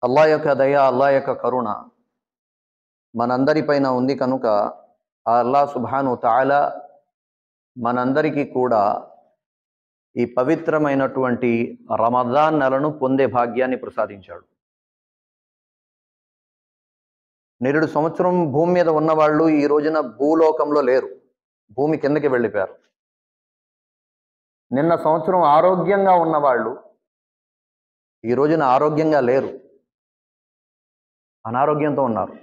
అల్లాహ్ యొక్క దయ, అల్లాహ్ యొక్క కరుణ మనందరిపైన ఉంది కనుక ఆ అల్లాహ్ సుబ్హానహు తఆలా మనందరికీ కూడా ఈ పవిత్రమైనటువంటి రమజాన్ నెలను పొందే భాగ్యాన్ని ప్రసాదించాడు. నిరుడు సంవత్సరం భూమి మీద ఉన్నవాళ్ళు ఈ రోజున భూలోకంలో లేరు, భూమి కిందకి వెళ్ళిపోయారు. నిన్న సంవత్సరం ఆరోగ్యంగా ఉన్నవాళ్ళు ఈ రోజున ఆరోగ్యంగా లేరు, అనారోగ్యంతో ఉన్నారు.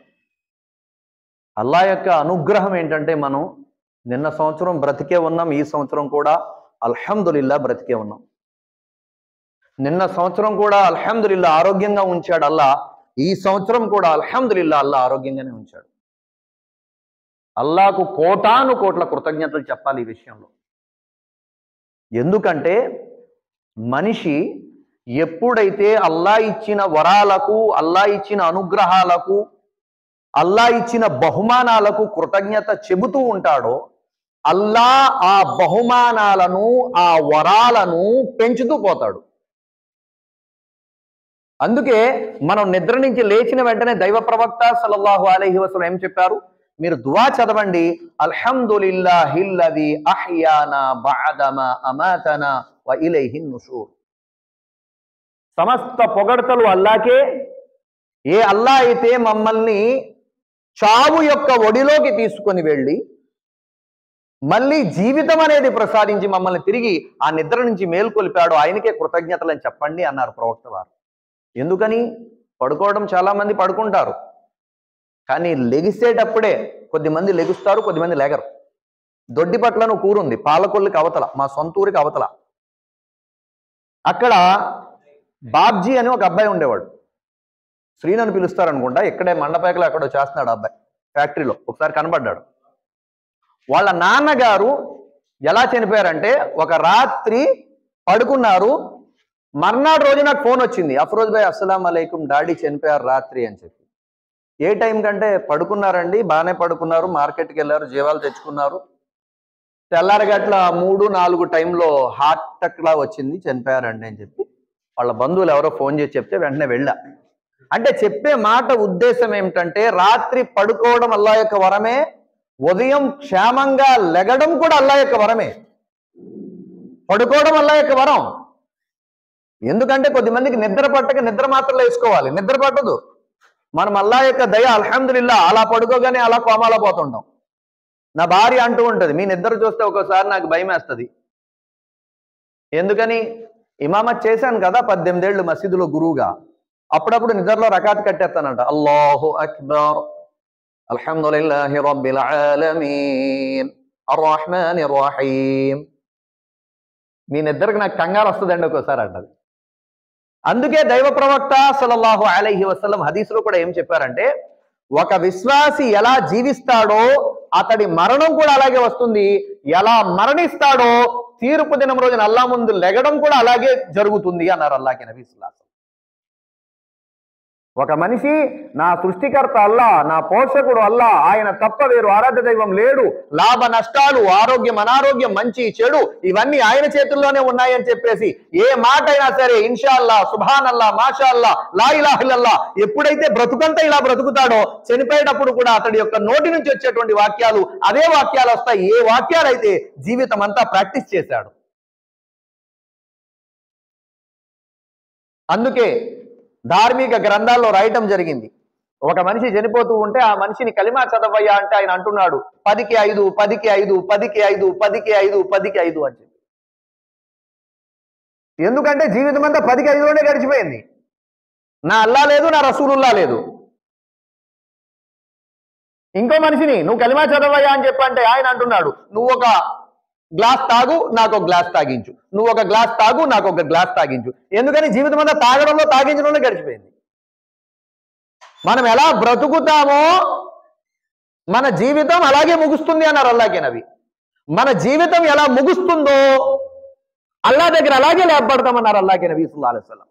అల్లాహ్ యొక్క అనుగ్రహం ఏంటంటే మనం నిన్న సంవత్సరం బ్రతికే ఉన్నాం, ఈ సంవత్సరం కూడా అల్హమ్దులిల్లా బ్రతికే ఉన్నాం. నిన్న సంవత్సరం కూడా అల్హమ్దులిల్లా ఆరోగ్యంగా ఉంచాడు అల్లాహ్, ఈ సంవత్సరం కూడా అల్హమ్దులిల్లా అల్లాహ్ ఆరోగ్యంగానే ఉంచాడు. అల్లాహకు కోటాను కోట్ల కృతజ్ఞతలు చెప్పాలి ఈ విషయంలో. ఎందుకంటే మనిషి ఎప్పుడైతే అల్లాహ్ ఇచ్చిన వరాలకు, అల్లాహ్ ఇచ్చిన అనుగ్రహాలకు, అల్లాహ్ ఇచ్చిన బహుమానాలకు కృతజ్ఞత చెబుతూ ఉంటాడో అల్లాహ్ ఆ బహుమానాలను, ఆ వరాలను పెంచుతూ పోతాడు. అందుకే మనం నిద్ర నుంచి లేచిన వెంటనే దైవ ప్రవక్త సల్లల్లాహు అలైహి వసల్లం ఏం చెప్పారు? మీరు దువా చదవండి, అల్హమ్దులిల్లాహిల్లజీ అహ్యానా బఅదమా అమాతనా వ ఇలైహిన్ నుషూర్. సమస్త పొగడ్తలు అల్లాకే. ఏ అల్లాహ్ అయితే మమ్మల్ని చావు యొక్క ఒడిలోకి తీసుకొని వెళ్ళి మళ్ళీ జీవితం అనేది ప్రసాదించి మమ్మల్ని తిరిగి ఆ నిద్ర నుంచి మేల్కొల్పాడు, ఆయనకే కృతజ్ఞతలని చెప్పండి అన్నారు ప్రవక్త వారు. ఎందుకని? పడుకోవడం చాలా మంది పడుకుంటారు, కానీ లెగిసేటప్పుడే కొద్దిమంది లెగుస్తారు, కొద్దిమంది లేగరు. దొడ్డిపట్లను కూరుంది, పాలకొల్లికి అవతల, మా సొంత ఊరికి అవతల. అక్కడ బాబ్జీ అని ఒక అబ్బాయి ఉండేవాడు. శ్రీనని పిలుస్తారనుకుంటా, ఇక్కడే మండపేకలో ఎక్కడో చేస్తున్నాడు అబ్బాయి, ఫ్యాక్టరీలో. ఒకసారి కనబడ్డాడు. వాళ్ళ నాన్నగారు ఎలా చనిపోయారంటే, ఒక రాత్రి పడుకున్నారు, మర్నాడు రోజు నాకు ఫోన్ వచ్చింది, అఫ్రోజ్ భాయ్ అస్సలాం అలైకుం, డాడీ చనిపోయారు రాత్రి అని చెప్పి. ఏ టైం కంటే పడుకున్నారండి, బాగానే పడుకున్నారు, మార్కెట్కి వెళ్ళారు, జీవాలు తెచ్చుకున్నారు, తెల్లారగట్ల 3-4 టైంలో హార్ట్ అటాక్ లా వచ్చింది, చనిపోయారండి అని చెప్పి వాళ్ళ బంధువులు ఎవరో ఫోన్ చేసి చెప్తే వెంటనే వెళ్ళా. అంటే చెప్పే మాట ఉద్దేశం ఏమిటంటే, రాత్రి పడుకోవడం అల్లాహ్ యొక్క వరమే, ఉదయం క్షేమంగా లెగడం కూడా అల్లాహ్ యొక్క వరమే. పడుకోవడం అల్లాహ్ యొక్క వరం. ఎందుకంటే కొద్దిమందికి నిద్ర పట్టక నిద్ర మాత్రలు వేసుకోవాలి, నిద్ర పట్టదు. మనం అల్లాహ్ యొక్క దయ, అల్హమ్దులిల్లా అలా పడుకోగానే అలా కోమాలో పోతుంటాం. నా భార్య అంటూ ఉంటుంది, మీ నిద్ర చూస్తే ఒక్కోసారి నాకు భయం వేస్తుంది. ఎందుకని? ఇమామత్ చేశాను కదా 18 ఏళ్ళు మసీదులో గురువుగా, అప్పుడప్పుడు నిద్రలో రకాత్ కట్టేస్తానంట. అల్లాహు అక్బర్, అల్హమ్దులిల్లాహి రబ్బిల్ ఆలమీన్, అర్రహ్మానిర్ రహీం. మీ నిద్రకు నాకు కంగారు వస్తుందండి ఒక్కోసారి అంటది. అందుకే దైవ ప్రవక్త సల్లల్లాహు అలైహి వసల్లం హదీసులో కూడా ఏం చెప్పారంటే, ఒక విశ్వాసి ఎలా జీవిస్తాడో అతడి మరణం కూడా అలాగే వస్తుంది, ఎలా మరణిస్తాడో తీర్పు దినం రోజున అల్లాహ్ ముందు లెగడం కూడా అలాగే జరుగుతుంది అన్నారు అల్లాహ్కి నబీ సల్లల్లాహు అలైహి వసల్లం. ఒక మనిషి, నా సృష్టికర్త అల్లా, నా పోషకుడు అల్లా, ఆయన తప్ప వేరు ఆరాధ్య దైవం లేడు, లాభ నష్టాలు, ఆరోగ్యం అనారోగ్యం, మంచి చెడు ఇవన్నీ ఆయన చేతుల్లోనే ఉన్నాయని చెప్పేసి ఏ మాట అయినా సరే ఇన్షాల్లా, సుబ్హానల్లా, మాషాల్లా, లా ఇలాహ ఇల్లల్లా ఎప్పుడైతే బ్రతుకంతా ఇలా బ్రతుకుతాడో చనిపోయేటప్పుడు కూడా అతడి యొక్క నోటి నుంచి వచ్చేటువంటి వాక్యాలు అదే వాక్యాలు వస్తాయి, ఏ వాక్యాలు అయితే జీవితం అంతా ప్రాక్టీస్ చేశాడు. అందుకే ధార్మిక గ్రంథాల్లో రాయటం జరిగింది, ఒక మనిషి చనిపోతూ ఉంటే ఆ మనిషిని కలిమా చదవయ్యా అంటే ఆయన అంటున్నాడు 10కి 5, 10కి 5, 10కి 5, 10కి 5, 10కి 5 అని చెప్పి. ఎందుకంటే జీవితం అంతా 10కి 5లోనే గడిచిపోయింది. నా అల్లా లేదు, నా రసూలుల్లా లేదు. ఇంకో మనిషిని నువ్వు కలిమా చదవయ్యా అని చెప్పంటే ఆయన అంటున్నాడు, నువ్వు ఒక గ్లాస్ తాగు, నాకు ఒక గ్లాస్ తాగించు, నువ్వు ఒక గ్లాస్ తాగు, నాకు ఒక గ్లాస్ తాగించు. ఎందుకని? జీవితం అంతా తాగడంలో, తాగించడంలో గడిచిపోయింది. మనం ఎలా బ్రతుకుతామో మన జీవితం అలాగే ముగుస్తుంది అన్నారు అల్లాహ్కి నబీ. మన జీవితం ఎలా ముగుస్తుందో అల్లాహ్ దగ్గర అలాగే లేపబడతామన్నారు అల్లాహ్కి నబీ సల్లల్లాహు అలైహి వసల్లం.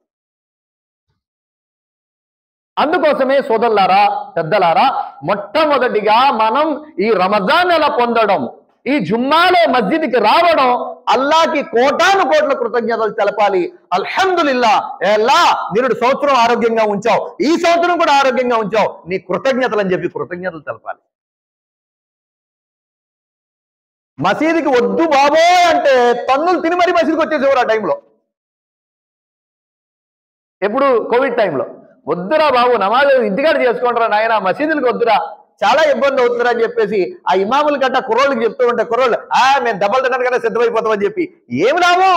అందుకోసమే సోదరులారా, పెద్దలారా, మొట్టమొదటిగా మనం ఈ రమజాన్ నెల పొందడం, ఈ జుమ్మాలో మస్జిద్కి రావడం అల్లాకి కోటాను కోట్ల కృతజ్ఞతలు తెలపాలి. అల్హమ్దులిల్లా, ఏ అల్లా నిరుడు సంవత్సరం ఆరోగ్యంగా ఉంచావు, ఈ సంవత్సరం కూడా ఆరోగ్యంగా ఉంచావు, నీ కృతజ్ఞతలు అని చెప్పి కృతజ్ఞతలు తెలపాలి. మసీదుకి వద్దు బాబోయ్ అంటే తన్నులు తిని మరీ మసీదుకి వచ్చేసేవారు ఆ టైంలో. ఎప్పుడు కోవిడ్ టైంలో వద్దురా బాబు, నమాజ్ ఇంటికాడ చేసుకుంటారా నాయన, మసీదులకు వద్దురా, చాలా ఇబ్బంది అవుతుందిరా అని చెప్పేసి ఆ ఇమాముల గట్ట కుర్రోళ్ళకి చెప్తూ ఉంటే కుర్రోళ్ళు మేము దెబ్బలు తినడానికన్నా సిద్ధమైపోతామని చెప్పి ఏమి లాభం?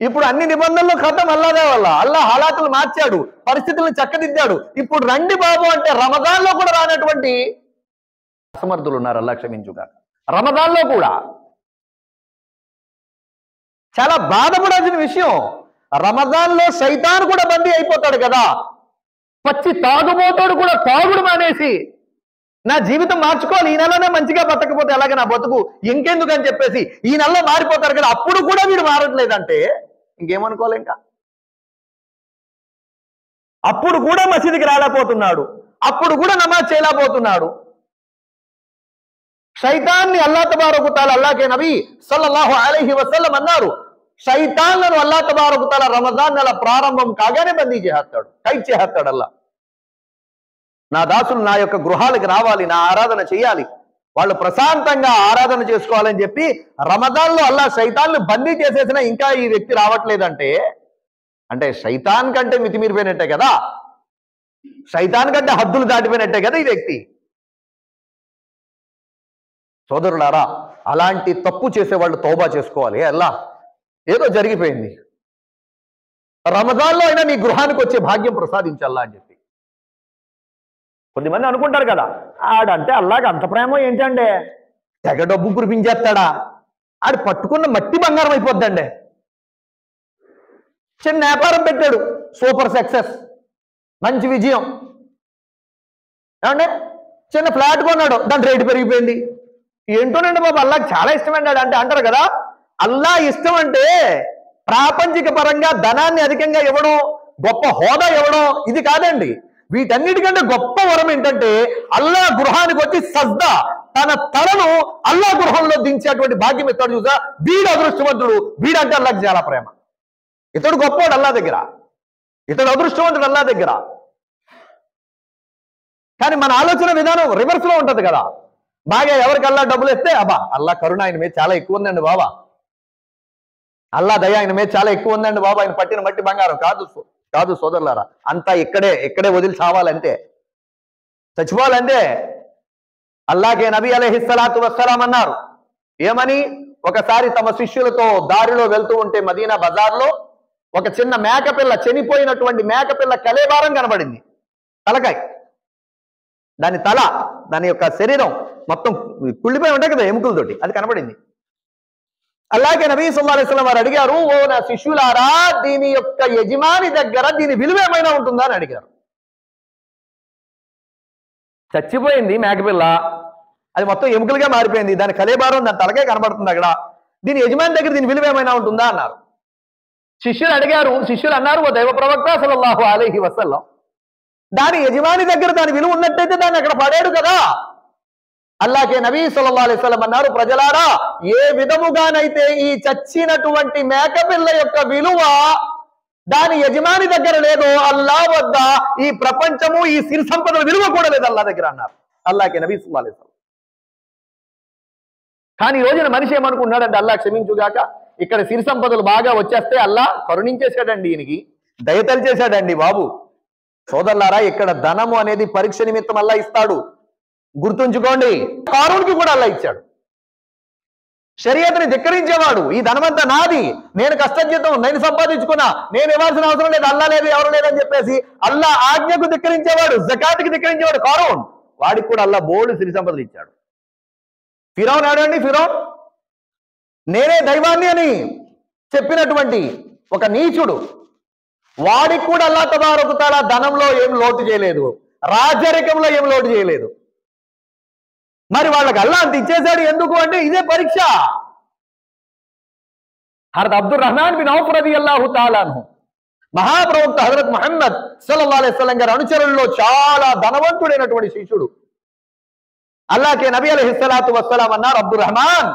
ఇప్పుడు అన్ని నిబంధనలు ఖతం అల్లాదే వల్ల అల్లా హాలాతులు మార్చాడు, పరిస్థితులను చక్కదిద్దాడు. ఇప్పుడు రండి బాబు అంటే రమదాన్లో కూడా రానటువంటి అసమర్థులు ఉన్నారు, అల్లా క్షమించుగా. రమదాన్లో కూడా చాలా బాధపడాల్సిన విషయం. రమదాన్లో శైతాన్ కూడా బందీ అయిపోతాడు కదా. పచ్చి తాగుబోతాడు కూడా తాగుడు మానేసి నా జీవితం మార్చుకోవాలి, ఈ నెలనే మంచిగా బతకపోతే ఎలాగ నా బతుకు ఇంకెందుకు అని చెప్పేసి ఈ నెలలో మారిపోతారు కదా. అప్పుడు కూడా వీడు మారట్లేదంటే ఇంకేమనుకోలే. ఇంకా అప్పుడు కూడా మసీదుకి రాలేకపోతున్నాడు, అప్పుడు కూడా నమాజ్ చేయలేకపోతున్నాడు. శైతాన్ని అల్లా తబారకు తాలా, అల్లాకే నబీ సల్లల్లాహు అలైహి వసల్లం అన్నారు, శైతాన్లను అల్లా తబారకు తాలా రమజాన్ నెల ప్రారంభం కాగానే బందీ చేస్తాడు, ఖైదు చేస్తాడు. అల్లా నా దాసులు నా యొక్క గృహాలకు రావాలి, నా ఆరాధన చేయాలి, వాళ్ళు ప్రశాంతంగా ఆరాధన చేసుకోవాలని చెప్పి రమజాన్లో అల్లా శైతాన్లు బందీ చేసేసినా ఇంకా ఈ వ్యక్తి రావట్లేదంటే అంటే శైతాన్ కంటే మితిమీరిపోయినట్టే కదా, శైతాన్ కంటే హద్దులు దాటిపోయినట్టే కదా ఈ వ్యక్తి. సోదరులారా, అలాంటి తప్పు చేసేవాళ్ళు తౌబా చేసుకోవాలి. అల్లా ఏదో జరిగిపోయింది, రమజాన్లో అయినా నీ గృహానికి వచ్చే భాగ్యం ప్రసాదించల్లా అని చెప్పి. కొద్దిమంది అనుకుంటారు కదా, ఆడంటే అల్లాకి అంత ప్రేమ ఏంటంటే తెగ డబ్బు కురిపించేస్తాడా, ఆడు పట్టుకున్న మట్టి బంగారం అయిపోద్దండి. చిన్న వ్యాపారం పెట్టాడు, సూపర్ సక్సెస్, మంచి విజయం. ఏమంటే చిన్న ఫ్లాట్ కొన్నాడు, దాని రేటు పెరిగిపోయింది. ఏంటోనండి బాబు అల్లాకి చాలా ఇష్టమండి అంటే అంటారు కదా. అల్లా ఇష్టం అంటే ప్రాపంచిక పరంగా ధనాన్ని అధికంగా ఇవ్వడం, గొప్ప హోదా ఇవ్వడం ఇది కాదండి. వీటన్నిటికంటే గొప్ప వరం ఏంటంటే అల్లా గృహానికి వచ్చి సజ్దా తన తలను అల్లా గృహంలో దించేటువంటి భాగ్యం ఇస్తాడు చూసా, వీడు అదృష్టవంతుడు. వీడంటే అల్లాకి చాలా ప్రేమ. ఇతడు గొప్పవాడు అల్లా దగ్గర, ఇతడు అదృష్టవంతుడు అల్లా దగ్గర. కానీ మన ఆలోచన విధానం రివర్స్ లో ఉంటది కదా. బాగా ఎవరికి అల్లా డబ్బులు ఇస్తే అబ్బా అల్లా కరుణ ఆయన మీద చాలా ఎక్కువ ఉందండి బాబా, అల్లా దయ ఆయన మీద చాలా ఎక్కువ ఉందండి బాబా, ఆయన పట్టిన మట్టి బంగారం కాదు. కాదు సోదరులారా, అంతా ఇక్కడే వదిలి చావాలంటే, చచ్చిపోవాలంటే. అల్లాకే నబీ అలైహిస్సలాతు వస్సలాం అన్నారు ఏమని, ఒకసారి తమ శిష్యులతో దారిలో వెళ్తూ ఉంటే మదీనా బజార్లో ఒక చిన్న మేకపిల్ల, చనిపోయినటువంటి మేకపిల్ల కలేబారం కనబడింది. తలకాయ, దాని తల, దాని యొక్క శరీరం మొత్తం కుళ్ళిపోయి ఉంటాయి కదా ఎముకలతోటి, అది కనబడింది. అలాగే నబీ సల్లల్లాహు అలైహి వసల్లం వారు అడిగారు, ఓ నా శిష్యులారా, దీని యొక్క యజమాని దగ్గర దీని విలువ ఏమైనా ఉంటుందా అని అడిగారు. చచ్చిపోయింది మేకపిల్ల, అది మొత్తం ఎముకలుగా మారిపోయింది, దాని కలేబారం, దాని తలకే కనబడుతుంది అక్కడ, దీని యజమాని దగ్గర దీని విలువ ఏమైనా ఉంటుందా అన్నారు. శిష్యులు అడిగారు, శిష్యులు అన్నారు, ఓ దైవ ప్రవక్త సల్లల్లాహు అలైహి వసల్లం, దాని యజమాని దగ్గర దాని విలువ ఉన్నట్టయితే దాన్ని అక్కడ పడాడు కదా. అల్లాకే నబీ సల్లల్లాహు అలైహి వసల్లం అన్నారు, ప్రజలారా, ఏ విధముగానైతే ఈ చచ్చినటువంటి మేకపిల్ల యొక్క విలువ దాని యజమాని దగ్గర లేదో, అల్లా వద్ద ఈ ప్రపంచము, ఈ సిరి సంపదల విలువ కూడా లేదు అల్లా దగ్గర అన్నారు అల్లాకే నబీ సల్లల్లాహు అలైహి వసల్లం. కానీ ఈ రోజున మనిషి ఏమనుకున్నాడంటే, అల్లా క్షమించుగాక, ఇక్కడ సిరి సంపదలు బాగా వచ్చేస్తే అల్లా కరుణించేశాడండి, ఈయనకి దయతలిచేశాడండి బాబు. సోదరులారా, ఇక్కడ ధనము అనేది పరీక్ష నిమిత్తం అల్లా ఇస్తాడు, గుర్తుంచుకోండి. కారూన్కి కూడా అల్లా ఇచ్చాడు. షరియత్ని ధిక్కరించేవాడు, ఈ ధనమంతా నాది, నేను కష్టజీతం నేను సంపాదించుకున్నా, నేను ఇవ్వాల్సిన అవసరం లేదు, అల్లా లేదు ఎవరు లేదని చెప్పేసి అల్లా ఆజ్ఞకు ధిక్కరించేవాడు, జకాత్కి ధిక్కరించేవాడు కారూన్, వాడికి కూడా అల్లా బోల్డ్ సిరి సంపదలు ఇచ్చాడు. ఫిరౌన్ ఆడండి, ఫిరౌన్ నేనే దైవాన్ని అని చెప్పినటువంటి ఒక నీచుడు, వాడికి కూడా అల్లా తబారకు తఆలా ధనంలో ఏం లోటు చేయలేదు, రాజరికంలో ఏం లోటు చేయలేదు. మరి వాళ్ళకి అల్లా అంత ఇచ్చేశాడు ఎందుకు అంటే ఇదే పరీక్ష. హజరత్ అబ్దుర్ రహమాన్ బిన్ ఔఫ్ రదియల్లాహు తఆలా అన్హు, మహాప్రవక్త హజరత్ ముహమ్మద్ సల్లల్లాహు అలైహి వసల్లం గారి అనుచరుల్లో చాలా ధనవంతుడైనటువంటి శిష్యుడు. అల్లాహ్కే నబీ అలైహిస్సలాతు వస్సలాం అన్నారు, అబ్దుర్ రెహమాన్,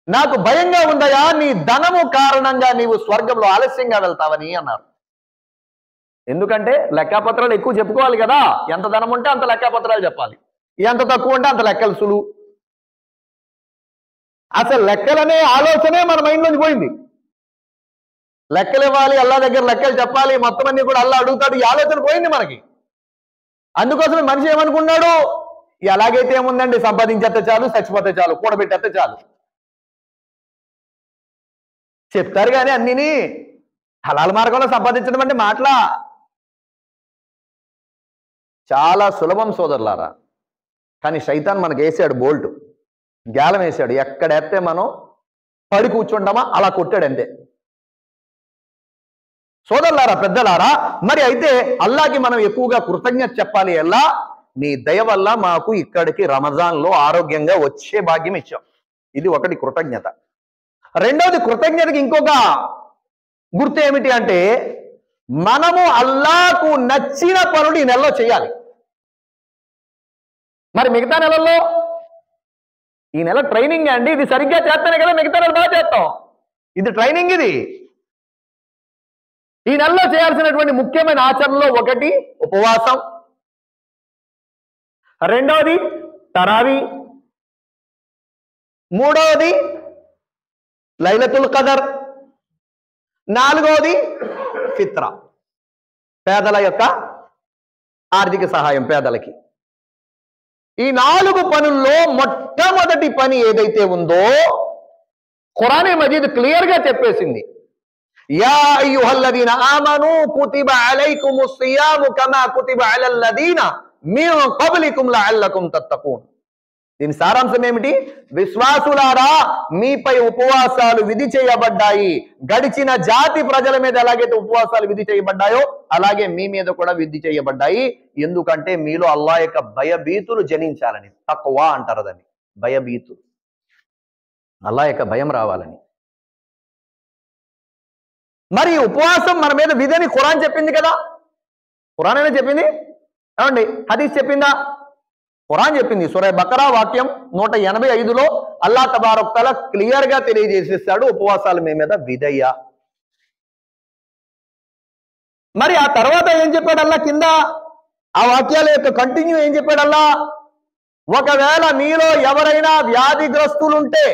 నాకు భయంగా ఉందయా, నీ ధనము కారణంగా నీవు స్వర్గంలో ఆలస్యంగా వెళ్తావని అన్నారు. ఎందుకంటే లెక్కాపత్రాలు ఎక్కువ చెప్పుకోవాలి కదా, ఎంత ధనం ఉంటే అంత లెక్కాపత్రాలు చెప్పాలి, ఎంత తక్కువ ఉంటే అంత లెక్కలు సులువు. అసలు లెక్కలనే ఆలోచనే మన మైండ్ నుంచి పోయింది. లెక్కలు ఇవ్వాలి, అల్లా దగ్గర లెక్కలు చెప్పాలి, మొత్తం అన్ని కూడా అల్లా అడుగుతాడు, ఈ ఆలోచన పోయింది మనకి. అందుకోసమే మనిషి ఏమనుకున్నాడు, ఎలాగైతే ఏముందండి, సంపాదించేస్తే చాలు, చచ్చిపోతే చాలు, కూడబెట్టేస్తే చాలు చెప్తారు కానీ అన్నిని హలాల్ మార్గంలో సంపాదించడం అంటే మాటలా. చాలా సులభం సోదరులారా. కానీ శైతాన్ మనకు వేసాడు బోల్ట్, గ్యాలం వేసాడు. ఎక్కడెత్తే మనం పడి కూర్చుంటామా అలా కొట్టాడు అంతే. సోదరులారా, పెద్దలారా, మరి అయితే అల్లాకి మనం ఎక్కువగా కృతజ్ఞత చెప్పాలి. ఎలా? నీ దయ వల్ల మాకు ఇక్కడికి రమజాన్లో ఆరోగ్యంగా వచ్చే భాగ్యం ఇచ్చాం. ఇది ఒకటి కృతజ్ఞత. రెండవది కృతజ్ఞతకి ఇంకొక గుర్తు ఏమిటి అంటే, మనము అల్లాకు నచ్చిన పనులు ఈ నెలలో చేయాలి. మరి మిగతా నెలల్లో, ఈ నెల ట్రైనింగ్ అండి, ఇది సరిగ్గా చేస్తేనే కదా మిగతా నెల బాగా చేస్తాం. ఇది ట్రైనింగ్. ఇది ఈ నెలలో చేయాల్సినటువంటి ముఖ్యమైన ఆచరణలో ఒకటి ఉపవాసం, రెండవది తరావీ, మూడవది లైలతుల్ ఖదర్, నాలుగవది ఫిత్రా, పేదల యొక్క ఆర్థిక సహాయం పేదలకి. ఈ 4 పనుల్లో మొట్టమొదటి పని ఏదైతే ఉందో ఖురానే మజీద్ క్లియర్ గా చెప్పేసింది. యా అయ్యుహల్లదీన ఆమనూ కుతిబ అలైకుముస్ సియాము కమా కుతిబ అలల్లదీన మిన్ ఖబ్లికుం లఅల్లకుం తత్తఖూన్. దీని సారాంశం ఏమిటి? విశ్వాసులారా, మీపై ఉపవాసాలు విధి చేయబడ్డాయి. గడిచిన జాతి ప్రజల మీద ఎలాగైతే ఉపవాసాలు విధి చేయబడ్డాయో అలాగే మీ మీద కూడా విధి చేయబడ్డాయి. ఎందుకంటే మీలో అల్లాహ్ యొక్క భయభీతులు జనించాలని. తక్వా అంటారు దాన్ని, భయభీతులు, అల్లాహ్ యొక్క భయం రావాలని. మరి ఉపవాసం మన మీద విధిని ఖురాన్ చెప్పింది కదా. ఖురాన్ అయినా చెప్పింది ఏమండి? హదీస్ చెప్పిందా? ఖురాన్ చెప్పింది. సూరా బకరా వాక్యం 185లో అల్లాహ్ తబారక్ తఆలా క్లియర్ గా తెలియజేసేస్తాడు, ఉపవాసాలు మీ మీద విధయ్యా. మరి ఆ తర్వాత ఏం చెప్పాడు అల్లా? కింద ఆ వాక్యాల యొక్క కంటిన్యూ ఏం చెప్పాడు అల్లా? ఒకవేళ మీలో ఎవరైనా వ్యాధిగ్రస్తులుంటే,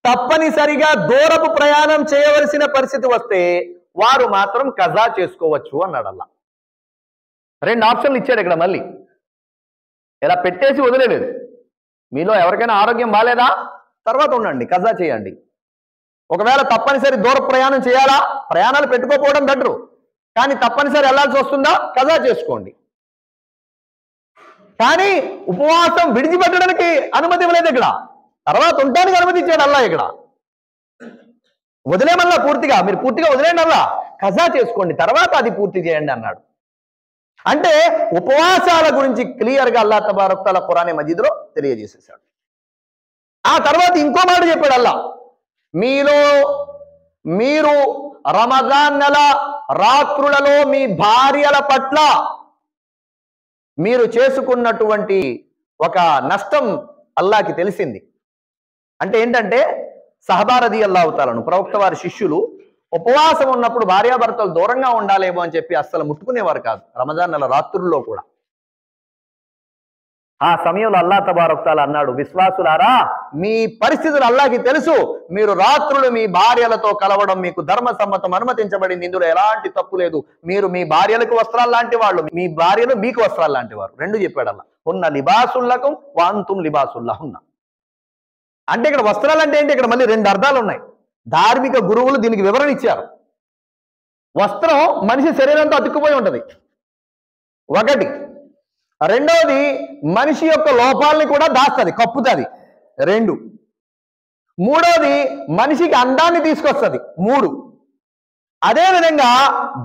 తప్పనిసరిగా దూరపు ప్రయాణం చేయవలసిన పరిస్థితి వస్తే వారు మాత్రం కజా చేసుకోవచ్చు అన్నాడు అల్లా. 2 ఆప్షన్లు ఇచ్చాడు ఇక్కడ. మళ్ళీ ఇలా పెట్టేసి వదిలేదు. మీలో ఎవరికైనా ఆరోగ్యం బాలేదా, తర్వాత ఉండండి, కజా చేయండి. ఒకవేళ తప్పనిసరి దూర ప్రయాణం చేయాలా, ప్రయాణాలు పెట్టుకోపోవడం బెటరు, కానీ తప్పనిసరి వెళ్లాల్సి వస్తుందా, కజా చేసుకోండి. కానీ ఉపవాసం విడిచిపెట్టడానికి అనుమతి ఇవ్వలేదు ఇక్కడ. తర్వాత ఉండడానికి అనుమతి ఇచ్చాడు అల్లా. ఇక్కడ వదిలేమల్లా పూర్తిగా, మీరు పూర్తిగా వదిలేండి అల్లా, కజా చేసుకోండి, తర్వాత అది పూర్తి చేయండి అన్నాడు. అంటే ఉపవాసాల గురించి క్లియర్ గా అల్లాహ్ తబారక్ తఆలా ఖురానే మజీద్లో తెలియజేసేశాడు. ఆ తర్వాత ఇంకో మాట చెప్పాడు అల్లా, మీరు రమజాన్ నెల రాత్రులలో మీ భార్యల పట్ల మీరు చేసుకున్నటువంటి ఒక నష్టం అల్లాహకి తెలిసింది. అంటే ఏంటంటే, సహబా రదియల్లాహు తఆలాను, ప్రవక్త వారి శిష్యులు ఉపవాసం ఉన్నప్పుడు భార్యాభర్తలు దూరంగా ఉండాలేమో అని చెప్పి అస్సలు ముట్టుకునేవారు కాదు, రమజాన్ నెల రాత్రుల్లో కూడా. ఆ సమయంలో అల్లాహ్ తబారక్ తఆలా అన్నాడు, విశ్వాసులారా, మీ పరిస్థితులు అల్లాహకి తెలుసు. మీరు రాత్రులు మీ భార్యలతో కలవడం మీకు ధర్మసమ్మతం, అనుమతించబడింది, ఇందులో ఎలాంటి తప్పు లేదు. మీరు మీ భార్యలకు వస్త్రాలు లాంటి వాళ్ళు, మీ భార్యలు మీకు వస్త్రాలు లాంటి వారు. 2 చెప్పాడు అల్లా. హున్న లిబాసుల్లకుం వ అంతుం లిబాసుల్లహున్న. అంటే ఇక్కడ వస్త్రాలు అంటే ఏంటి? ఇక్కడ మళ్ళీ 2 అర్థాలు ఉన్నాయి. ధార్మిక గురువులు దీనికి వివరణ ఇచ్చారు. వస్త్రం మనిషి శరీరంతో అతుక్కుపోయి ఉంటది, ఒకటి. రెండవది, మనిషి యొక్క లోపాలని కూడా దాస్తుంది, కప్పుతుంది, 2. మూడవది, మనిషికి అందాన్ని తీసుకొస్తుంది, 3. అదేవిధంగా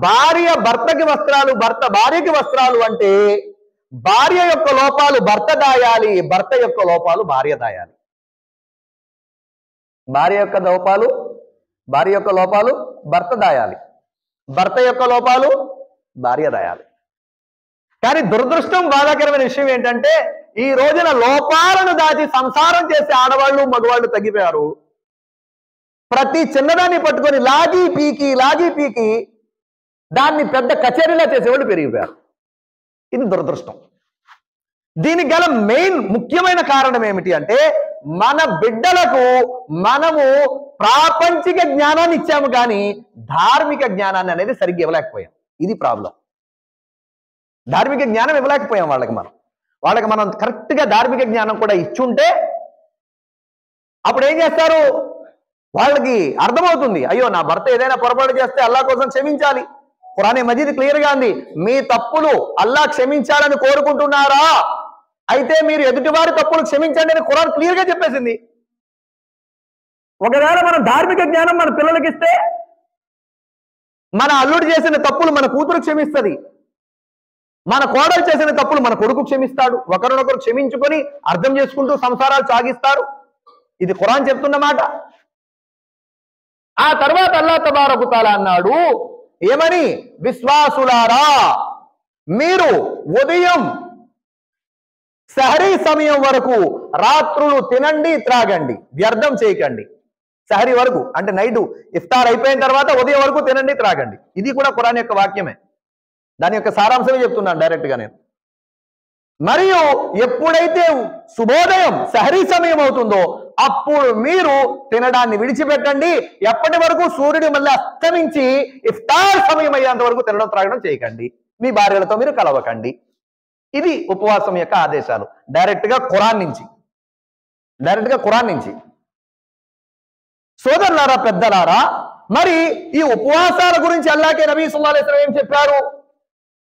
భార్య భర్తకి వస్త్రాలు, భర్త భార్యకి వస్త్రాలు అంటే భార్య యొక్క లోపాలు భర్త దాయాలి, భర్త యొక్క లోపాలు భార్య దాయాలి. భార్య యొక్క లోపాలు భర్త దాయాలి, భర్త యొక్క లోపాలు భార్య దాయాలి. కానీ దురదృష్టం, బాధాకరమైన విషయం ఏంటంటే ఈ రోజున లోపాలను దాచి సంసారం చేసే ఆడవాళ్ళు మగవాళ్ళు తగ్గిపోయారు. ప్రతి చిన్నదాన్ని పట్టుకొని లాగి పీకి దాన్ని పెద్ద కచేరీలా చేసేవాళ్ళు పెరిగిపోయారు. ఇది దురదృష్టం. దీనికి గల మెయిన్ ముఖ్యమైన కారణం ఏమిటి అంటే మన బిడ్డలకు మనము ప్రాపంచిక జ్ఞానాన్ని ఇచ్చాము కానీ ధార్మిక జ్ఞానాన్ని అనేది సరిగ్గా ఇవ్వలేకపోయాం. ఇది ప్రాబ్లం. ధార్మిక జ్ఞానం ఇవ్వలేకపోయాం వాళ్ళకి మనం కరెక్ట్గా ధార్మిక జ్ఞానం కూడా ఇచ్చుంటే అప్పుడు ఏం చేస్తారు, వాళ్ళకి అర్థమవుతుంది, అయ్యో నా భర్త ఏదైనా పొరపాటు చేస్తే అల్లా కోసం క్షమించాలి. ఖురాన్ మజీద్ క్లియర్గా ఉంది, మీ తప్పులు అల్లా క్షమించాలని కోరుకుంటున్నారా, అయితే మీరు ఎదుటివారి తప్పులు క్షమించండి అని ఖురాన్ క్లియర్గా చెప్పేసింది. ఒకవేళ మనం ధార్మిక జ్ఞానం మన పిల్లలకి ఇస్తే మన అల్లుడు చేసిన తప్పులు మన కూతురు క్షమిస్తుంది, మన కోడలు చేసిన తప్పులు మన కొడుకు క్షమిస్తాడు. ఒకరినొకరు క్షమించుకొని అర్థం చేసుకుంటూ సంసారాలు సాగిస్తారు. ఇది ఖురాన్ చెప్తున్నమాట. ఆ తర్వాత అల్లాహ్ తబారక తఆలా అన్నాడు ఏమని, విశ్వాసులారా మీరు ఉదయం సహరీ సమయం వరకు రాత్రులు తినండి త్రాగండి, వ్యర్థం చేయకండి. సహరీ వరకు అంటే నైట్ ఇఫ్తార్ అయిపోయిన తర్వాత ఉదయం వరకు తినండి త్రాగండి. ఇది కూడా ఖురాన్ యొక్క వాక్యమే, దాని యొక్క సారాంశమే చెప్తున్నాను డైరెక్ట్గా నేను. మరియు ఎప్పుడైతే శుభోదయం సహరీ సమయం అవుతుందో అప్పుడు మీరు తినడాన్ని విడిచిపెట్టండి. ఎప్పటి వరకు సూర్యుడు మళ్ళీ అస్తమించి ఇఫ్తార్ సమయం అయ్యేంత వరకు తినడం త్రాగడం చేయకండి. మీ భార్యలతో మీరు కలవకండి. ఇది ఉపవాసం యొక్క ఆదేశాలు డైరెక్ట్గా ఖురాన్ నుంచి. సోదరులారా, పెద్దలారా, మరి ఈ ఉపవాసాల గురించి అల్లాహ్ నబీ సల్లల్లాహు అలైహి వసల్లం ఏం చెప్పారు,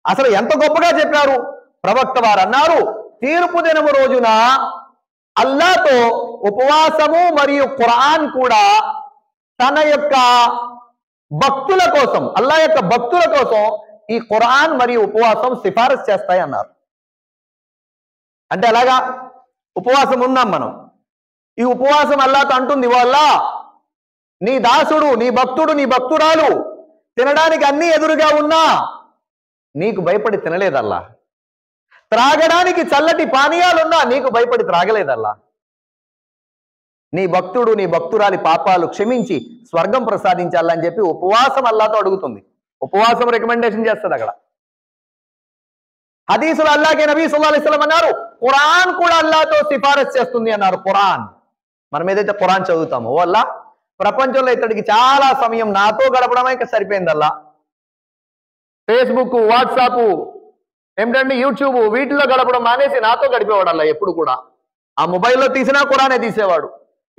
అసలు ఎంత గొప్పగా చెప్పారు. ప్రవక్త వారు అన్నారు, తీర్పు దినము రోజున అల్లాహ్తో ఉపవాసము మరియు ఖురాన్ కూడా తన యొక్క భక్తుల కోసం, అల్లాహ్ యొక్క భక్తుల కోసం ఈ ఖురాన్ మరియు ఉపవాసం సిఫారసు చేస్తాయి అన్నారు. అంటే అలాగా ఉపవాసం ఉన్నాం మనం, ఈ ఉపవాసం అల్లాహ్తో అంటుంది, వల్ల నీ దాసుడు, నీ భక్తుడు, నీ భక్తురాలు తినడానికి అన్ని ఎదురుగా ఉన్నా నీకు భయపడి తినలేదల్లా, త్రాగడానికి చల్లటి పానీయాలున్నా నీకు భయపడి త్రాగలేదల్లా, నీ భక్తుడు నీ భక్తురాలి పాపాలు క్షమించి స్వర్గం ప్రసాదించాలని చెప్పి ఉపవాసం అల్లాహ్తో అడుగుతుంది. ఉపవాసం రికమెండేషన్ చేస్తుంది అక్కడ. హదీసులు అల్లాహ్ నబీ సల్లల్లాహు అలైహి వసల్లం అన్నారు, ఖురాన్ కూడా అల్లాహ్తో సిఫారసు చేస్తుంది అన్నారు. ఖురాన్, మనం ఏదైతే ఖురాన్ చదువుతామో వల్ల ప్రపంచంలో ఇతడికి చాలా సమయం నాతో గడపడమే సరిపోయిందల్లా. ఫేస్బుక్, వాట్సాప్, ఏమిటండి యూట్యూబ్, వీటిలో గడపడం మానేసి నాతో గడిపేవాడల్లా. ఎప్పుడు కూడా ఆ మొబైల్లో తీసినా ఖురానే తీసేవాడు,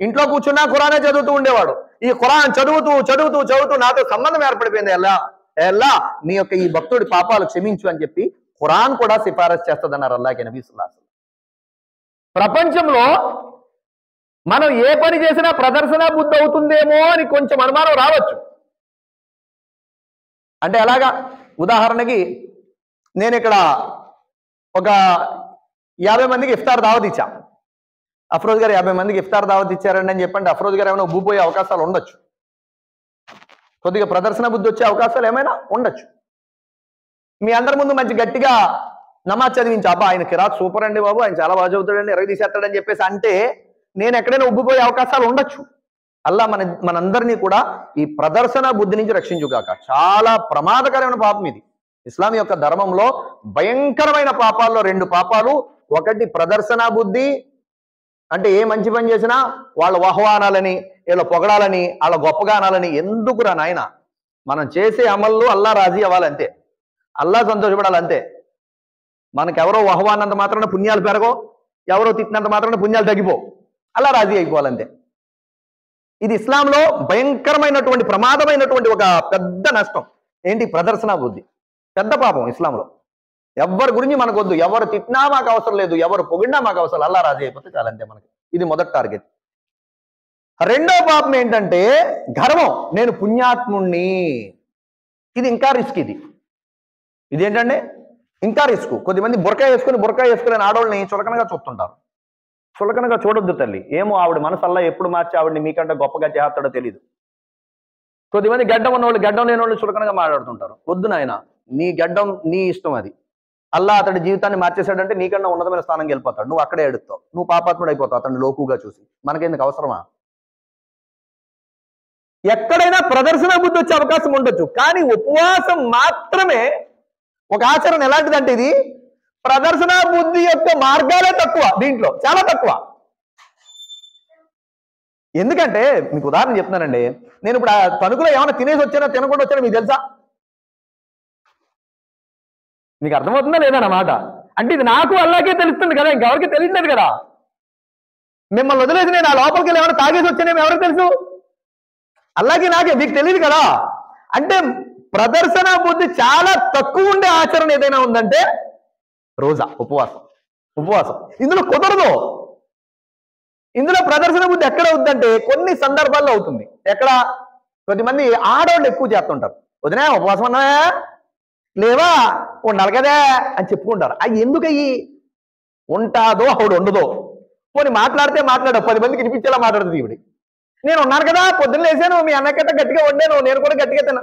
ఇంట్లో కూర్చున్నా ఖురానే చదువుతూ ఉండేవాడు. ఈ ఖురాన్ చదువుతూ నాతో సంబంధం ఏర్పడిపోయింది. ఎలా నీ యొక్క ఈ భక్తుడి పాపాలు క్షమించు అని చెప్పి ఖురాన్ కూడా సిఫారసు చేస్తుంది అన్నారు అల్లాహ్ నబీ సల్లల్లాహు అలైహి వసల్లం. ప్రపంచంలో మనం ఏ పని చేసినా ప్రదర్శన బుద్ధి అవుతుందేమో అని కొంచెం అనుమానం రావచ్చు. అంటే ఎలాగా, ఉదాహరణకి నేను ఇక్కడ ఒక 50 మందికి ఇఫ్తార్ దావత్ ఇచ్చా. అఫ్రోజ్ గారు 50 మందికి ఇఫ్తార్ దావత్ ఇచ్చారండి అని చెప్పండి, అఫ్రోజ్ గారు ఏమైనా ఉబ్బిపోయే అవకాశాలు ఉండొచ్చు, కొద్దిగా ప్రదర్శన బుద్ధి వచ్చే అవకాశాలు ఏమైనా ఉండొచ్చు. మీ అందరి ముందు మంచి గట్టిగా నమాజ్ చదివించి, అబ్బా ఆయన కిరాత్ సూపర్ అండి బాబు, ఆయన చాలా బాగా చదువుతాడండి, ఎరగ తీసేస్తాడని చెప్పేసి అంటే నేను ఎక్కడైనా ఉబ్బిపోయే అవకాశాలు ఉండొచ్చు. అల్లా మనందరినీ కూడా ఈ ప్రదర్శన బుద్ధి నుంచి రక్షించుగాక. చాలా ప్రమాదకరమైన పాపం ఇది. ఇస్లాం యొక్క ధర్మంలో భయంకరమైన పాపాల్లో 2 పాపాలు. ఒకటి ప్రదర్శన బుద్ధి, అంటే ఏ మంచి పని చేసినా వాళ్ళ ఆహ్వానాలని, వీళ్ళ పొగడాలని, వాళ్ళ గొప్పగా అనాలని. ఎందుకురా నాయన, మనం చేసే అమల్లో అల్లా రాజీ అవ్వాలంతే, అల్లా సంతోషపడాలంతే. మనకెవరో ఆహ్వానంత మాత్రాన పుణ్యాలు పెరగో, ఎవరో తిట్టినంత మాత్రాన పుణ్యాలు తగ్గిపో, అల్లా రాజీ అయిపోవాలంతే. ఇది ఇస్లాంలో భయంకరమైనటువంటి ప్రమాదమైనటువంటి ఒక పెద్ద నష్టం. ఏంటి? ప్రదర్శన బుద్ధి, పెద్ద పాపం ఇస్లాంలో. ఎవరి గురించి మనకు వద్దు, ఎవరు తిట్టినా మాకు అవసరం లేదు, ఎవరు పొగిడినా మాకు అవసరం, అల్లా రాజీ అయిపోతే చాలంతే మనకి. ఇది మొదటి టార్గెట్. రెండో పాపం ఏంటంటే గర్వం, నేను పుణ్యాత్ముణ్ణి. ఇది ఇంకా రిస్క్. ఇదేంటంటే ఇంకా రిస్క్. కొద్దిమంది బురకాయ వేసుకుని ఆడవాళ్ళని చులకనగా చూస్తుంటారు. చులకనగా చూడొద్దు తల్లి. ఏమో ఆవిడ మనసు అల్లా ఎప్పుడు మార్చి ఆవిడని మీకంటే గొప్పగా చేస్తాడో తెలియదు. కొద్దిమంది గడ్డం ఉన్నవాళ్ళు, గడ్డం లేని వాళ్ళు చులకనగా మాట్లాడుతుంటారు. వద్దు నాయన, నీ గడ్డం నీ ఇష్టం, అది అల్లా అతడి జీవితాన్ని మార్చేశాడంటే నీకన్నా ఉన్నతమైన స్థానంకి వెళ్ళిపోతాడు, నువ్వు అక్కడే ఎడుతావు, నువ్వు పాపాత్ముడు అయిపోతావు అతన్ని లోకుగా చూసి. మనకెందుకు అవసరమా? ఎక్కడైనా ప్రదర్శన బుద్ధి వచ్చే అవకాశం ఉండొచ్చు, కానీ ఉపవాసం మాత్రమే ఒక ఆచరణ. ఎలాంటిదంటే ఇది ప్రదర్శన బుద్ధి యొక్క మార్గాలే తక్కువ, దీంట్లో చాలా తక్కువ. ఎందుకంటే మీకు ఉదాహరణ చెప్తున్నానండి, నేను ఇప్పుడు ఆ తణుకులో ఏమైనా తినేసి వచ్చానో తినకుండా వచ్చానో మీకు తెలుసా? మీకు అర్థమవుతుందా లేదన్నమాట. అంటే ఇది నాకు అల్లాకే తెలుస్తుంది కదా, ఇంకెవరికి తెలియలేదు కదా. మిమ్మల్ని వదిలేసి నేను ఆ లోపలికి వెళ్ళి ఏమైనా తాగేసి వచ్చానేమో ఎవరికి తెలుసు? అల్లాగే నాకే, మీకు తెలియదు కదా. అంటే ప్రదర్శన బుద్ధి చాలా తక్కువ ఉండే ఆచరణ ఏదైనా ఉందంటే రోజా, ఉపవాసం. ఉపవాసం ఇందులో కుదరదు. ఇందులో ప్రదర్శన బుద్ధి ఎక్కడ అవుతుందంటే కొన్ని సందర్భాల్లో అవుతుంది. ఎక్కడ? కొద్దిమంది ఆడవాళ్ళు ఎక్కువ చేస్తుంటారు. వదినా ఉపవాసం అన్నా లేవా, ఉండాలి కదా అని చెప్పుకుంటారు. అవి ఎందుకు అయ్యి ఉంటాదో ఆవిడ ఉండదో, పోనీ మాట్లాడితే మాట్లాడు, 10 మందికి వినిపించేలా మాట్లాడుతుంది ఈవిడి. నేను ఉన్నాను కదా, పొద్దున్న లేసాను, మీ అన్నకట్ట గట్టిగా వండాను, నేను కూడా గట్టిగా తిన్నా.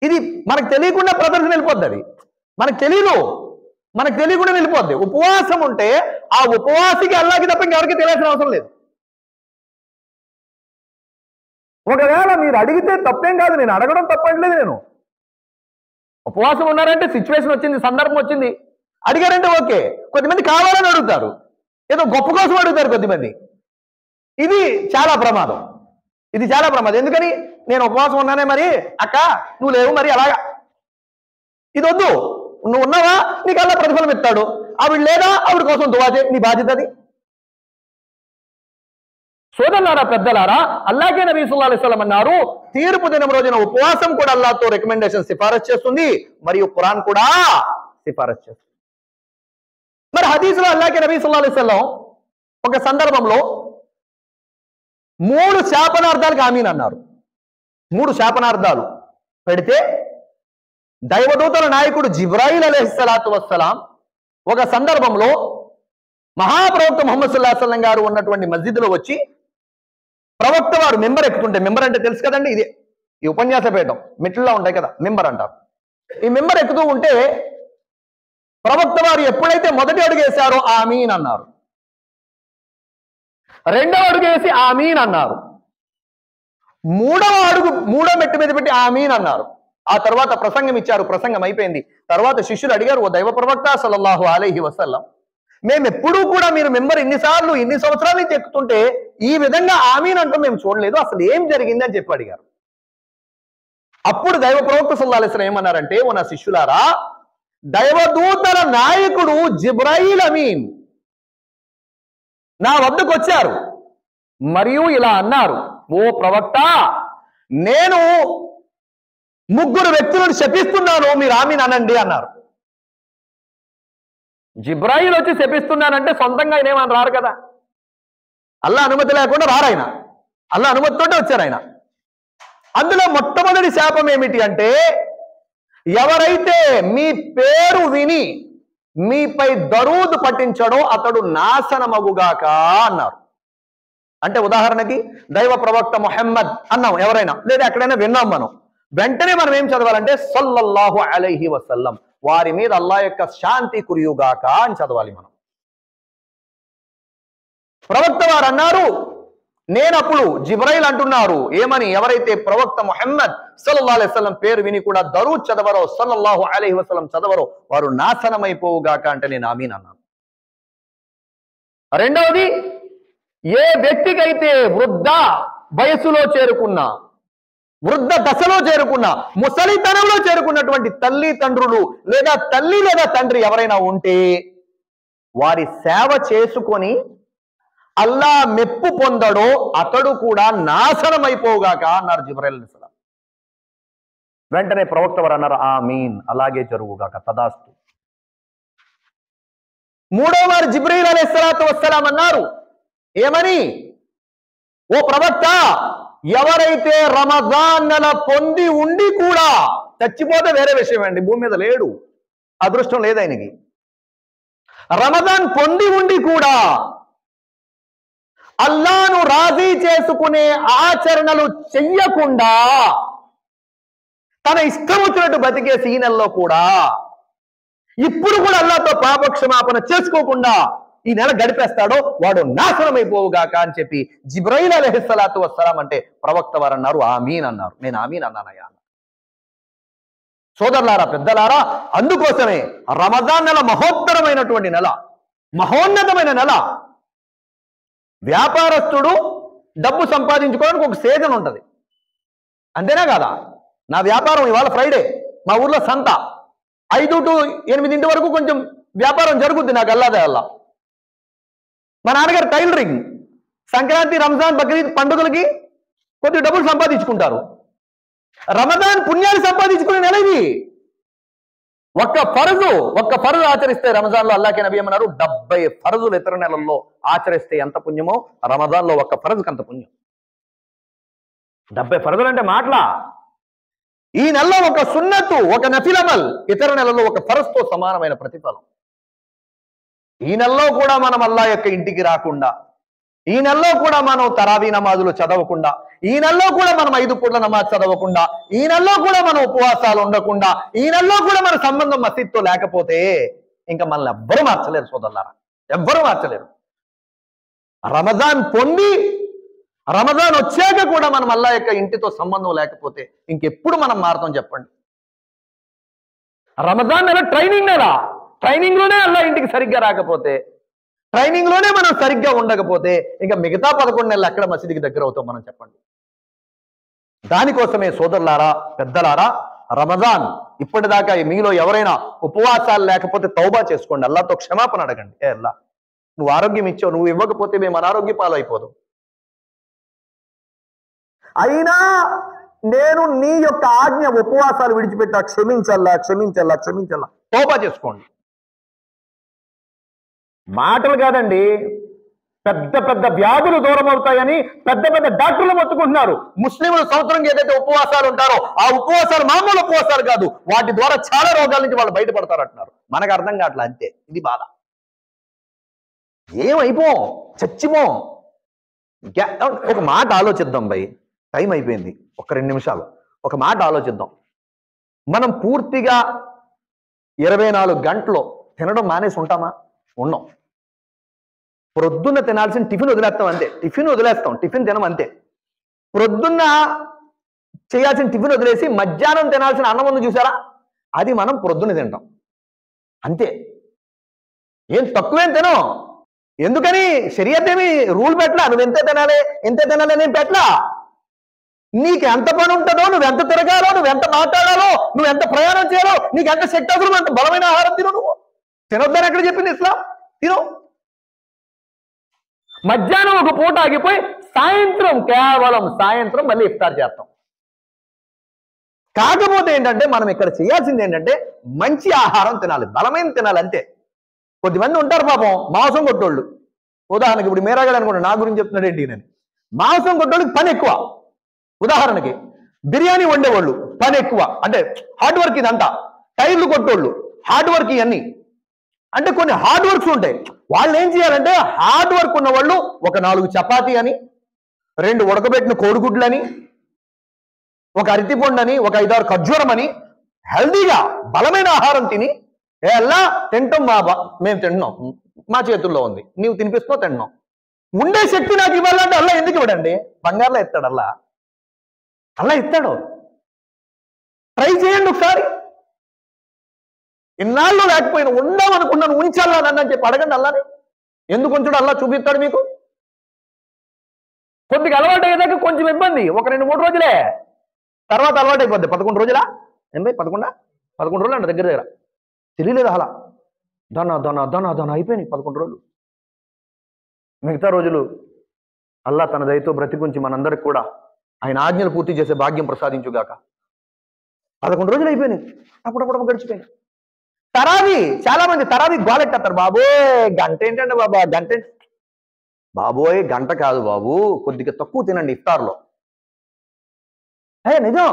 ఇది మనకు తెలియకుండా ప్రదర్శన వెళ్ళిపోద్ది. అది మనకు తెలియదు, మనకు తెలియకుండా వెళ్ళిపోద్ది. ఉపవాసం ఉంటే ఆ ఉపవాసికి అల్లాకి తప్ప ఇంకెవరికి తెలియాల్సిన అవసరం లేదు. ఒకవేళ మీరు అడిగితే తప్పేం కాదు, నేను అడగడం తప్పట్లేదు. నేను ఉపవాసం ఉన్నారంటే సిచ్యువేషన్ వచ్చింది, సందర్భం వచ్చింది, అడిగారంటే ఓకే. కొద్దిమంది కావాలని అడుగుతారు, ఏదో గొప్ప కోసం అడుగుతారు కొద్దిమంది. ఇది చాలా ప్రమాదం, ఇది చాలా ప్రమాదం. ఎందుకని? నేను ఉపవాసం ఉన్నానే, మరి అక్క నువ్వు లేవు, మరి అలాగా. ఇది వద్దు. నువ్వు ఉన్నావా, నీకు అలా ప్రతిఫలం ఇస్తాడు. ఆవిడ లేదా, ఆవిడ కోసం దువా చేయి, నీ బాధ్యత అది. సోదరులారా, పెద్దలారా, అల్లాకే నబీ సల్లల్లాహు అలైహి వసల్లం అన్నారు, తీర్పు దినం రోజున ఉపవాసం కూడా అల్లాహ్తో రికమెండేషన్ సిఫారసు చేస్తుంది, మరియు ఖురాన్ కూడా సిఫారసు చేస్తుంది. మరి హదీసులో అల్లాకే నబీ సల్లల్లాహు అలైహి వసల్లం ఒక సందర్భంలో 3 శాపనార్థాలకు ఆమీన్ అన్నారు. 3 శాపనార్థాలు పెడితే దైవదూతల నాయకుడు జిబ్రాయిల్ అలైహిస్సలాతు వస్సలాం ఒక సందర్భంలో మహాప్రవక్త ముహమ్మద్ సల్లల్లాహు అలైహి వసల్లం గారు ఉన్నటువంటి మస్జిద్లో వచ్చి ప్రవక్త వారు మెంబర్ ఎక్కుతుంటే, మెంబర్ అంటే తెలుసు కదండి, ఇదే ఈ ఉపన్యాస పీఠం మెట్లలో ఉంటాయి కదా, మెంబర్ అంటారు. ఈ మెంబర్ ఎక్కుతూ ఉంటే ప్రవక్త వారు ఎప్పుడైతే మొదటి అడుగు వేశారో ఆమీన్ అన్నారు, రెండవ అడుగు వేసి ఆమీన్ అన్నారు, మూడో మెట్టు మీద పెట్టి ఆమీన్ అన్నారు. ఆ తర్వాత ప్రసంగం ఇచ్చారు, ప్రసంగం అయిపోయింది. తర్వాత శిష్యులు అడిగారు, ఓ దైవ ప్రవక్త సల్లల్లాహు అలైహి వసల్లం, మేము ఎప్పుడూ కూడా మీరు మెంబర్ ఇన్ని సంవత్సరాల నుంచి ఎక్కుతుంటే ఈ విధంగా ఆమీన్ అంటూ మేము చూడలేదు, అసలు ఏం జరిగింది అని చెప్పి అడిగారు. అప్పుడు దైవ ప్రవక్త సల్లల్లాహు అలైహి వసల్లం ఏమన్నారంటే, ఓ నా శిష్యులారా, దైవదూతల నాయకుడు జిబ్రాయిల్ అమీన్ నా వద్దకు వచ్చారు మరియు ఇలా అన్నారు, ఓ ప్రవక్త, నేను 3 వ్యక్తులను శపిస్తున్నాను, మీరు ఆమీన్ అనండి అన్నారు. జిబ్రాయిల్ వచ్చి శపిస్తున్నానంటే సొంతంగా ఆయన ఏమని రారు కదా, అల్లా అనుమతి లేకుండా రారు ఆయన, అల్లా అనుమతితోటే వచ్చారు ఆయన. అందులో మొట్టమొదటి శాపం ఏమిటి అంటే, ఎవరైతే మీ పేరు విని మీపై దరూద్ పఠించడో అతడు నాశనమగుగాక అన్నారు. అంటే ఉదాహరణకి దైవ ప్రవక్త ముహమ్మద్ అన్నాం ఎవరైనా, లేదా ఎక్కడైనా విన్నాం మనం, వెంటనే మనం ఏం చదవాలంటే సల్లల్లాహు అలైహి వసల్లం, వారి మీద అల్లా యొక్క శాంతి కురియుగాక అని చదవాలి మనం. ప్రవక్త వారు అన్నారు, నేనప్పుడు జిబ్రాయిల్ అంటున్నారు ఏమని, ఎవరైతే ప్రవక్త ముహమ్మద్ సల్లల్లాహు అలైహి వసల్లం పేరు విని కూడా దరూద్ చదవరో, సల్లల్లాహు అలైహి వసల్లం చదవరో, వారు నాశనమైపోవుగాక అంటే నేను ఆమీన్ అన్నాను. రెండవది, ఏ వ్యక్తికైతే వృద్ధ వయసులో చేరుకున్నా, వృద్ధ దశలో చేరుకున్న, ముసలితనంలో చేరుకున్నటువంటి తల్లి తండ్రులు లేదా తల్లి లేదా తండ్రి ఎవరైనా ఉంటే వారి సేవ చేసుకొని అల్లా మెప్పు పొందడో అతడు కూడా నాశనమైపోగాక అన్నారు జిబ్రాయిల్ అలైహిస్సలాం. వెంటనే ప్రవక్త వారు అన్నారు, ఆమీన్, అలాగే జరుగుగాక, తదాస్తు. మూడవ వారు జిబ్రాయిల్ అలైహిస్సలాతు వస్సలాం అన్నారు ఏమని, ఓ ప్రవక్త, ఎవరైతే రమజాన్ నెల పొంది ఉండి కూడా చచ్చిపోతే వేరే విషయం అండి, భూమి మీద లేడు, అదృష్టం లేదు ఆయనకి, రమజాన్ పొంది ఉండి కూడా అల్లాను రాజీ చేసుకునే ఆచరణలు చెయ్యకుండా తన ఇష్టం వచ్చినట్టు బతికేసి ఈ నెలలో కూడా ఇప్పుడు కూడా అల్లాహతో పాపక్షమాపణ చేసుకోకుండా ఈ నెల గడిపేస్తాడో వాడు నాశనమైపోవుగాక అని చెప్పి జిబ్రాయిల్ అలైహిస్సలాతు వస్సలాం అంటే ప్రవక్త వారు అన్నారు, ఆమీన్ అన్నారు. నేను ఆమీన్ అన్నానయ్యా. సోదరులారా, పెద్దలారా, అందుకోసమే రమజాన్ నెల మహోత్తరమైనటువంటి నెల, మహోన్నతమైన నెల. వ్యాపారస్తుడు డబ్బు సంపాదించుకోవడానికి ఒక సీజన్ ఉంటుంది, అంతేనా కాదా? నా వ్యాపారం ఇవాళ ఫ్రైడే, మా ఊర్లో సంత, 5 to 8 వరకు కొంచెం వ్యాపారం జరుగుద్ది నాకు అల్లాదే అల్లా. మా నాన్నగారు టైలరింగ్, సంక్రాంతి, రంజాన్, బక్రీద్ పండుగలకి కొద్దిగా డబ్బులు సంపాదించుకుంటారు. రమజాన్ పుణ్యాలు సంపాదించుకునే నెల ఇది. ఒక్క ఫరజు ఆచరిస్తే రమజాన్లో అల్లాహ్ నబీ ఏమన్నారు, 70 ఫరజులు ఇతర నెలల్లో ఆచరిస్తే ఎంత పుణ్యమో రమజాన్లో ఒక్క ఫరజుకి అంత పుణ్యం. 70 ఫరజులు అంటే మాటలా? ఈ నెలలో ఒక సున్నతు, ఒక నఫిలమల్ ఇతర నెలలో ఒక ఫరజ్తో సమానమైన ప్రతిఫలం. ఈ నెలలో కూడా మనం అల్లాహ్ యొక్క ఇంటికి రాకుండా, ఈ నెలలో కూడా మనం తరావీ నమాజులు చదవకుండా, ఈ నెలలో కూడా మనం 5 పూట్ల నమాజ్ చదవకుండా, ఈ నెలలో కూడా మనం ఉపవాసాలు ఉండకుండా, ఈ నెలలో కూడా మన సంబంధం మసీద్తో లేకపోతే ఇంకా మనల్ని ఎవ్వరూ మార్చలేరు సోదరులారా, ఎవ్వరూ మార్చలేరు. రమజాన్ పొంది రమజాన్ వచ్చాక కూడా మనం అల్లాహ్ యొక్క ఇంటితో సంబంధం లేకపోతే ఇంకెప్పుడు మనం మారుతాం చెప్పండి? రమజాన్ నెల ట్రైనింగ్ నెల, ట్రైనింగ్ లోనే అల్లాహ్ ఇంటికి సరిగ్గా రాకపోతే, ట్రైనింగ్ లోనే మనం సరిగ్గా ఉండకపోతే ఇంకా మిగతా 11 నెలలు ఎక్కడ మసీదుకి దగ్గర అవుతాం మనం చెప్పండి? దానికోసమే సోదరులారా, పెద్దలారా, రమజాన్ ఇప్పటిదాకా మీలో ఎవరైనా ఉపవాసాలు లేకపోతే తౌబా చేసుకోండి, అల్లాహ్తో క్షమాపణ అడగండి. ఏ అల్లాహ్, నువ్వు ఆరోగ్యం ఇచ్చావు, నువ్వు ఇవ్వకపోతే మేము అనారోగ్య పాలు అయిపోదాం. అయినా నేను నీ యొక్క ఆజ్ఞ ఉపవాసాలు విడిచిపెట్టా, క్షమించల్లా క్షమించల్లా క్షమించల్లా. తౌబా చేసుకోండి. మాటలు కాదండి, పెద్ద పెద్ద వ్యాధులు దూరం అవుతాయని పెద్ద పెద్ద డాక్టర్లు మొత్తుకుంటున్నారు. ముస్లింలు సంవత్సరం ఏదైతే ఉపవాసాలు ఉంటారో ఆ ఉపవాసాలు మామూలు ఉపవాసాలు కాదు, వాటి ద్వారా చాలా రోగాల నుంచి వాళ్ళు బయటపడతారు అంటున్నారు. మనకు అర్థం కావట్లే, అంతే. ఇది బాధ. ఏమైపోం, చచ్చిపోం. ఒక మాట ఆలోచిద్దాం భయ్, టైం అయిపోయింది, ఒక 2 నిమిషాలు ఒక మాట ఆలోచిద్దాం. మనం పూర్తిగా 24 గంటలు తినడం మానేసి ఉంటామా? ఉన్నాం. ప్రొద్దున్న తినాల్సిన టిఫిన్ వదిలేస్తాం, అంతే. టిఫిన్ తినం, అంతే. ప్రొద్దున్న చేయాల్సిన టిఫిన్ వదిలేసి మధ్యాహ్నం తినాల్సిన అన్నం ఉంది చూసారా, అది మనం ప్రొద్దున్న తింటాం, అంతే. ఏం తక్కువేం తినం. ఎందుకని? షరియత్ ఏమి రూల్ పెట్టలా, నువ్వు ఎంతే తినాలి నేను పెట్టలా. నీకు ఎంత పని ఉంటుందో, నువ్వెంత తిరగాలో, నువ్వెంత మాట్లాడాలో, నువ్వెంత ప్రయాణం చేయాలో, నీకు ఎంత శక్తి అవసరం, అంత బలమైన ఆహారం తిను. నువ్వు తినొద్దని ఎక్కడ చెప్పింది ఇస్లాం? తిను. మధ్యాహ్నం ఒక పూట ఆగిపోయి కేవలం సాయంత్రం మళ్ళీ ఇఫ్తార్ చేస్తాం. కాకపోతే ఏంటంటే మనం ఇక్కడ చేయాల్సింది ఏంటంటే మంచి ఆహారం తినాలి, బలమైన తినాలి, అంతే. కొద్దిమంది ఉంటారు పాపం మాంసం కొట్టోళ్ళు. ఉదాహరణకి ఇప్పుడు మీరాగాడు అనుకోండి, నా గురించి చెప్తున్నాడు ఏంటి నేను. మాంసం కొట్టోళ్ళకి పని ఎక్కువ. ఉదాహరణకి బిర్యానీ వండేవాళ్ళు పని ఎక్కువ, అంటే హార్డ్ వర్క్ ఇదంతా. టైర్లు కొట్టోళ్ళు హార్డ్ వర్క్, ఇవన్నీ అంటే కొన్ని హార్డ్ వర్క్స్ ఉంటాయి. వాళ్ళు ఏం చేయాలంటే హార్డ్ వర్క్ ఉన్న వాళ్ళు ఒక 4 చపాతీ అని, 2 ఉడకబెట్టిన కోడిగుడ్లని, ఒక అరటిపండు అని, ఒక 5-6 ఖర్జూరం అని హెల్దీగా బలమైన ఆహారం తిని ఎలా తింటాం. మేము తింటున్నాం, మా చేతుల్లో ఉంది, నీవు తినిపిస్తున్నావు, తింటున్నాం. ఉండే శక్తి నాకు ఇవ్వాలంటే అల్లా ఎందుకు ఇవ్వడండి? బంగారులో ఇస్తాడు అల్లా ఇస్తాడు. ట్రై చేయండి ఒకసారి. ఇన్నాళ్ళు లేకపోయినా ఉండామనుకున్నాను, ఉంచాలా నన్ను చెప్పి అడగండి అల్లాని. ఎందుకు ఉంచడం అల్లా చూపిస్తాడు మీకు. కొద్దిగా అలవాటు అయ్యేదాకా కొంచెం ఇబ్బంది, ఒక 2-3 రోజులే, తర్వాత అలవాటు అయిపోద్ది. 11 రోజులా? 11 రోజులు అంట దగ్గర తెలియలేదు అలా. దొన అయిపోయినాయి 11 రోజులు. మిగతా రోజులు అల్లా తన దయతో బ్రతికుంచి మనందరికి కూడా ఆయన ఆజ్ఞలు పూర్తి చేసే భాగ్యం ప్రసాదించుగాక. 11 రోజులు అయిపోయినాయి, అప్పుడప్పుడు గడిచిపోయినాయి. తరావి, చాలా మంది తరావి గోలెట్టేస్తారు. బాబోయ్ గంట ఏంటంటే బాబోయ్ గంట కాదు బాబు, కొద్దిగా తక్కువ తినండి ఇఫ్తార్లో. నిజం.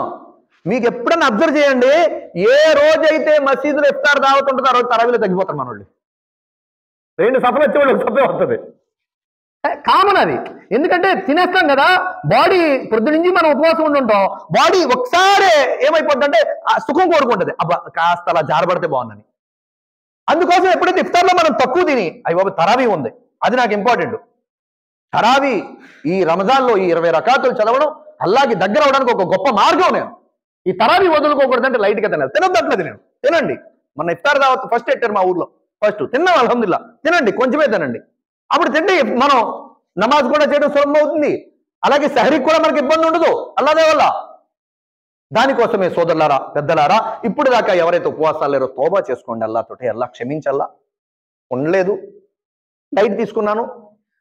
మీకు ఎప్పుడన్నా అబ్జర్వ్ చేయండి, ఏ రోజైతే మసీదులో ఇఫ్తార్ దావత్ ఉంటుందో ఆ రోజు తరావీలో తగ్గిపోతారు మనోళ్ళు. 2 సఫలు వచ్చేవాళ్ళు 1 సఫే వస్తుంది. కామన్ అది. ఎందుకంటే తినేస్తాం కదా, బాడీ పొద్దు నుంచి మనం ఉపవాసం ఉంటుంటాం, బాడీ ఒకసారి ఏమైపోద్ది అంటే సుఖం కోరుకుంటుంది, అబ్బా కాస్త అలా జారబడితే బాగుందని. అందుకోసం ఎప్పుడైతే ఇఫ్తార్లో మనం తక్కువ తిని అయ్యి బాబు తరావీ ఉంది, అది నాకు ఇంపార్టెంట్. తరావీ ఈ రంజాన్లో ఈ 20 రకాతులు చదవడం అల్లాకి దగ్గర అవడానికి ఒక గొప్ప మార్గం. నేను ఈ తరావీ వదులుకోకూడదంటే లైట్గా తినాలి, తినొద్దట్లేదు నేను. తినండి, మన ఇఫ్తార్ దావత్ ఫస్ట్ పెట్టారు మా ఊర్లో, ఫస్ట్ తిన్నాం అల్హమ్దుల్లా. తినండి, కొంచెమే తినండి. అప్పుడు తిండి మనం నమాజ్ కూడా చేయడం సులభం అవుతుంది, అలాగే సహరీకి కూడా మనకి ఇబ్బంది ఉండదు అల్లాదే వల్ల. దానికోసమే సోదరులారా, పెద్దలారా, ఇప్పుడు దాకా ఎవరైతే ఉపవాసాలు లేరో తోబా చేసుకోండి అల్లాతోటి. అల్లా క్షమించల్లా, ఉండలేదు, డైట్ తీసుకున్నాను,